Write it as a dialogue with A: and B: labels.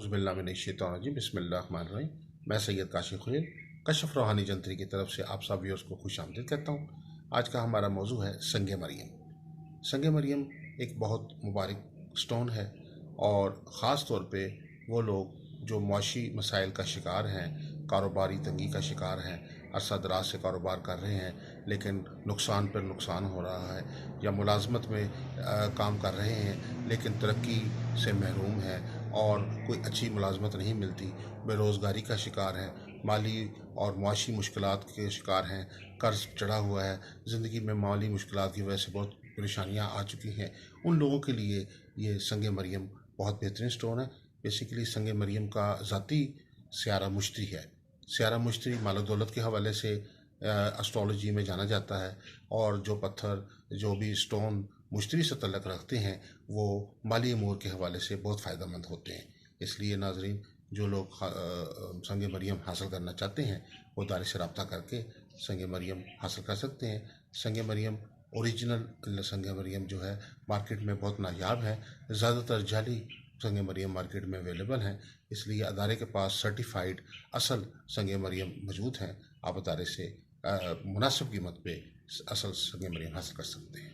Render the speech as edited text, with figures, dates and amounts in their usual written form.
A: औज़ुबिल्लाहिमिनश्शैतानिर्रजीम बिस्मिल्लाहिर्रहमानिर्रहीम। मैं सैयद काशिफ खलील KASHF रोहानी जंतरी की तरफ से आप सब व्यूअर्स को खुश आमदीद कहता हूँ। आज का हमारा मौजू है संग मरियम। संग मरियम एक बहुत मुबारक स्टोन है और ख़ास तौर पे वो लोग जो मुआशी मसाइल का शिकार हैं, कारोबारी तंगी का शिकार हैं, अरसा दराज से कारोबार कर रहे हैं लेकिन नुकसान पर नुकसान हो रहा है, या मुलाजमत में काम कर रहे हैं लेकिन तरक्की से महरूम है और कोई अच्छी मुलाजमत नहीं मिलती, बेरोज़गारी का शिकार है, माली और मुआशी मुश्किलात के शिकार हैं, कर्ज चढ़ा हुआ है, ज़िंदगी में माली मुश्किलात की वजह से बहुत परेशानियां आ चुकी हैं, उन लोगों के लिए ये संग मरियम बहुत बेहतरीन स्टोन है। बेसिकली संग मरियम का ज़ाती सियारा मुश्तरी है। सियारा मुश्तरी माल दौलत के हवाले से एस्ट्रोलॉजी में जाना जाता है और जो पत्थर जो भी स्टोन मुश्तरी से तल्लक रखते हैं वो माली अमूर के हवाले से बहुत फ़ायदेमंद होते हैं। इसलिए नाजरीन, जो लोग संग मरियम हासिल करना चाहते हैं वो दारी से रब्ता करके संग मरियम हासिल कर सकते हैं। संग मरियम ओरिजिनल संग मरियम जो है मार्केट में बहुत नायाब है, ज़्यादातर जाली संग मरियम मार्केट में अवेलेबल हैं, इसलिए अदारे के पास सर्टिफाइड असल संग मरियम मौजूद हैं। आप अदारे से मुनासिब कीमत पे असल संग मरियम हासिल कर सकते हैं।